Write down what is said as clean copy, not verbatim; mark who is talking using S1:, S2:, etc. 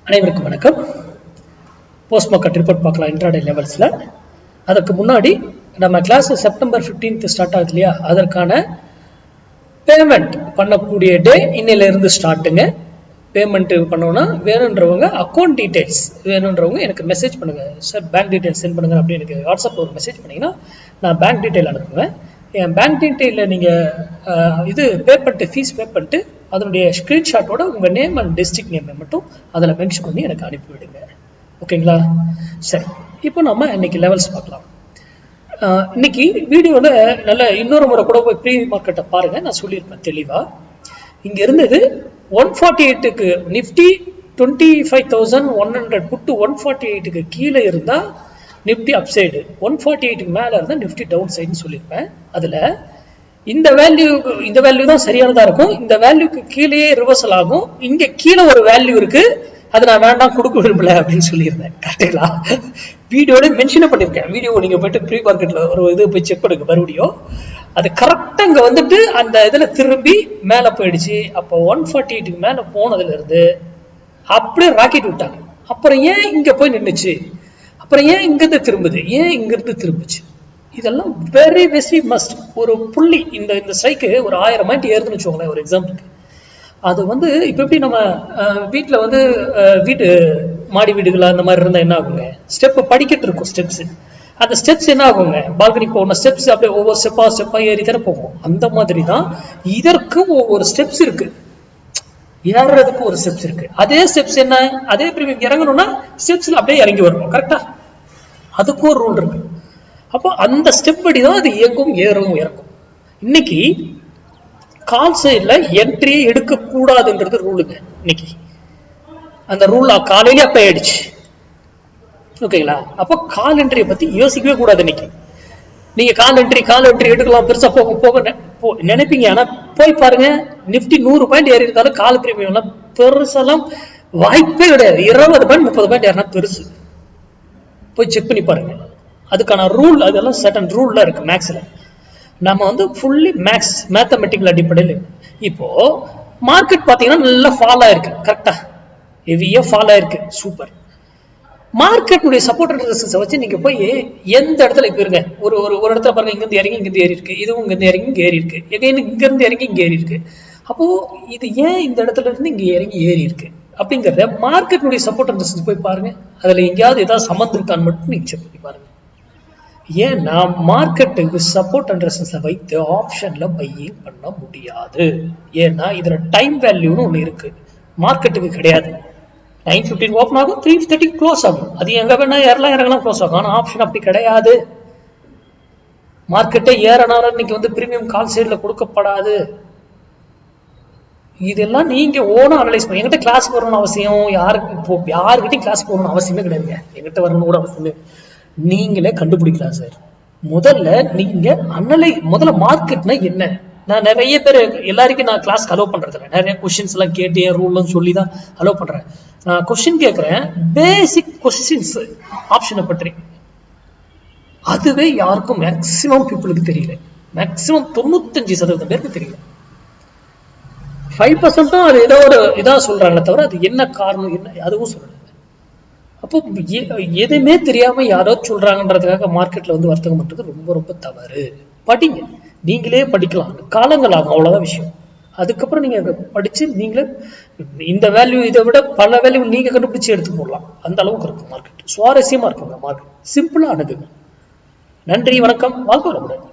S1: அனைவருக்கும் வணக்கம். Post market report பார்க்கலாம் இன்ட்ராடே லெவல்ஸில். அதற்கு முன்னாடி நம்ம கிளாஸ் செப்டம்பர் 15 ஸ்டார்ட் ஆகுது இல்லையா, அதற்கான பேமெண்ட் பண்ணக்கூடிய டே இன்னிலிருந்து ஸ்டார்ட்டுங்க. பேமெண்ட் பண்ணோன்னா வேணுன்றவங்க அக்கௌண்ட் டீட்டெயில்ஸ் வேணுன்றவங்க எனக்கு மெசேஜ் பண்ணுங்கள். சார் பேங்க் டீட்டெயில்ஸ் சென்ட் பண்ணுங்க அப்படின்னு எனக்கு வாட்ஸ்அப்பில் ஒரு மெசேஜ் பண்ணிங்கன்னா நான் பேங்க் டீட்டெயில் அனுப்புவேன். என் பேங்க் டீட்டெயிலில் நீங்கள் இது பே பண்ணிட்டு ஃபீஸ் பே பண்ணிட்டு அதனுடைய ஸ்க்ரீன்ஷாட்டோட உங்கள் நேம் அண்ட் டிஸ்ட்ரிக்ட் நேமை மட்டும் அதில் மென்ஷன் பண்ணி எனக்கு அனுப்பிவிடுங்க. ஓகேங்களா? சரி, இப்போ நம்ம இன்னைக்கு லெவல்ஸ் பார்க்கலாம். இன்னைக்கு வீடியோவில் நல்ல இன்னொரு முறை கூட போய் ப்ரீ மார்க்கெட்டை பாருங்கள். நான் சொல்லியிருப்பேன் தெளிவாக. இங்கே இருந்தது 148க்கு நிஃப்டி 25,100 புட்டு 148க்கு கீழே இருந்தால் நிஃப்டி அப்சைடு, 148க்கு மேலே இருந்தால் நிஃப்டி டவுன் சைடுன்னு சொல்லியிருப்பேன். அதில் இந்த வேல்யூ தான் சரியானதாக இருக்கும். இந்த வேல்யூக்கு கீழே ரிவர்சல் ஆகும். இங்கே கீழே ஒரு வேல்யூ இருக்கு, அது நான் வேண்டாம் கொடுக்க விரும்பல அப்படின்னு சொல்லியிருந்தேன். கரெக்டுங்களா? வீடியோட மென்ஷன் பண்ணியிருக்கேன். வீடியோ நீங்கள் போயிட்டு ப்ரீ மார்க்கெட்டில் ஒரு இது போய் செக் பண்ணுங்க மறுபடியும். அது கரெக்டாக இங்கே வந்துட்டு அந்த இதில் திரும்பி மேலே போயிடுச்சு. அப்போ 148க்கு மேலே போனதுல இருந்து அப்படியே ராக்கெட் விட்டாங்க. அப்புறம் ஏன் இங்கே போய் நின்றுச்சு, அப்புறம் ஏன் இங்கிருந்து திரும்புது, ஏன் இங்கிருந்து திரும்புச்சு, இதெல்லாம் வெரி மஸ்ட். ஒரு புள்ளி இந்த ஸ்ட்ரைக்கு ஒரு 1000 பாயிண்ட் ஏறுதுன்னு வச்சுக்கோங்களேன் ஒரு எக்ஸாம்பிளுக்கு. அது வந்து இப்போ எப்படி நம்ம வீட்டில் வந்து வீட்டு மாடி வீடுகளா அந்த மாதிரி இருந்தால் என்ன ஆகுங்க, ஸ்டெப்பு படிக்கட்டு இருக்கும், ஸ்டெப்ஸ். அந்த ஸ்டெப்ஸ் என்ன ஆகுங்க, பால்கனி போகணும், ஸ்டெப்ஸ் அப்படியே ஒவ்வொரு ஸ்டெப்பா ஏறி தானே போகும். அந்த மாதிரி தான் இதற்கும் ஒவ்வொரு ஸ்டெப்ஸ் இருக்கு, ஏறுறதுக்கு ஒரு ஸ்டெப்ஸ் இருக்கு. அதே ஸ்டெப்ஸ் என்ன, அதே பிரீமியம் இறங்கணும்னா ஸ்டெப்ஸ்ல அப்படியே இறங்கி வரணும். கரெக்டா? அதுக்கும் ஒரு ரூல் இருக்கு. அப்போ அந்த ஸ்டெப் படி தான் அது இயங்கும், ஏறும், இறங்கும். இன்னைக்கு கால் சைட்ல என்ட்ரியே எடுக்கக்கூடாதுன்றது ரூலுங்க. இன்னைக்கு அந்த ரூல் காலையிலே அப்ப ஆயிடுச்சு. ஓகேங்களா? அப்போ கால் என்ட்ரியை பத்தி யோசிக்கவே கூடாது. இன்னைக்கு நீங்க கால் என்ட்ரி எடுக்கலாம், பெருசா போக நினைப்பீங்க. ஆனா போய் பாருங்க, நிப்டி 100 பாயிண்ட் ஏறி இருந்தாலும் கால் பிரீமியம் எல்லாம் பெருசெல்லாம் வாய்ப்பே கிடையாது. 20 பாயிண்ட் 30 பாயிண்ட் ஏறினா பெருசு. போய் செக் பண்ணி பாருங்க. அதுக்கான ரூல் அதெல்லாம் சர்டன் ரூல்ல இருக்கு மேக்ஸ்ல. நம்ம வந்து ஃபுல்லி மேத்தமெட்டிக்கல் அடிப்படையில். இப்போ மார்க்கெட் பாத்தீங்கன்னா நல்லா ஃபால் ஆயிருக்கு. கரெக்டா? ஹெவியா ஃபால் ஆயிருக்கு. சூப்பர். மார்க்கெட்டுடைய சப்போர்ட் அண்ட் ரெசிஸ்டன்ஸ் வச்சு நீங்க போய் எந்த இடத்துல இப்ப இருங்க, ஒரு இடத்துல பாருங்க, இங்கிருந்து இறங்கி இங்கிருந்து ஏறி இருக்கு, இதுவும் இங்கிருந்து இறங்கி இங்க ஏறி இருக்கு, இங்க இருந்து இறங்கி இங்க ஏறி இருக்கு. அப்போ இது ஏன் இந்த இடத்துல இருந்து இங்க இறங்கி ஏறி இருக்கு அப்படிங்கறத மார்க்கெட்டுடைய சப்போர்ட் அண்ட் ரெசிஸ்டன்ஸ் போய் பாருங்க. அதுல எங்கேயாவது ஏதாவது சம்மந்தம் இருக்கான்னு மட்டும் நீங்க செக் பண்ணி பாருங்க. ஏன்னா மார்க்கெட்டுக்கு சப்போர்ட் அண்ட் ரெசிஸ்டன்ஸ் வைத்து ஆப்ஷன்ல பையிங் பண்ண முடியாது. ஏன்னா இதுல டைம் வேல்யூன்னு ஒண்ணு இருக்கு, மார்க்கெட்டுக்கு கிடையாது. 9:15 ஓப்பன் ஆகும், 3:30 க்ளோஸ் ஆகும். அது எங்க வேணா ஏறலாம் இறங்கலாம், க்ளோஸ் ஆகும். ஆனா ஆப்ஷன் அப்படி கிடையாது. மார்க்கெட்டே ஏறனாலும் இன்னைக்கு வந்து பிரீமியம் கால் சைட்ல கொடுக்கப்படாது. இதெல்லாம் நீங்க ஓனா அனலைஸ் பண்ணி, எங்கிட்ட கிளாஸ் வரணும்னு அவசியம் யாருக்கிட்டையும் கிளாஸ் போகணும்னு அவசியமே கிடையாதுங்க. எங்கிட்ட வரணும் கூட அவசியமே, நீங்களே கண்டுபிடிக்கலாம் சார். முதல்ல நீங்க முதல்ல மார்க்கெட்னா என்ன. நான் நிறைய பேர் எல்லாருக்கும் நான் கிளாஸ் அலோவ் பண்றது இல்லை. நிறைய கொஸ்டின்ஸ் எல்லாம் கேட்டு ரூல்னு சொல்லி தான் அலோவ் பண்றேன். நான் கொஸ்டின் கேட்கிறேன், பேசிக் கொஸ்டின்ஸ் ஆப்ஷனை பற்றி. அதுவே யாருக்கும் மேக்சிமம் பீப்புளுக்கு தெரியல. மேக்சிமம் 95% பேருக்கு தெரியல. 5% அது ஏதோ ஒரு இதா சொல்றாங்களே தவிர அது என்ன காரணம் என்ன அதுவும் சொல்றாங்க. அப்போ எதுவுமே தெரியாம யாரோ சொல்றாங்கன்றதுக்காக மார்க்கெட்ல வந்து வர்த்தகம் பண்றது ரொம்ப தவறு. படிங்க, நீங்களே படிக்கலாம், காலங்கள் ஆகும், அவ்வளவுதான் விஷயம். அதுக்கப்புறம் நீங்க படிச்சு நீங்களே இந்த வேல்யூ இதை விட பல வேல்யூ நீங்க கண்டுபிடிச்சு எடுத்து போடலாம். அந்த அளவுக்கு இருக்கும் மார்க்கெட். சுவாரஸ்யமா இருக்குங்க மார்க்கெட். சிம்பிளா அணுகுங்க. நன்றி, வணக்கம், வாழ்க்கை வளமுடன்.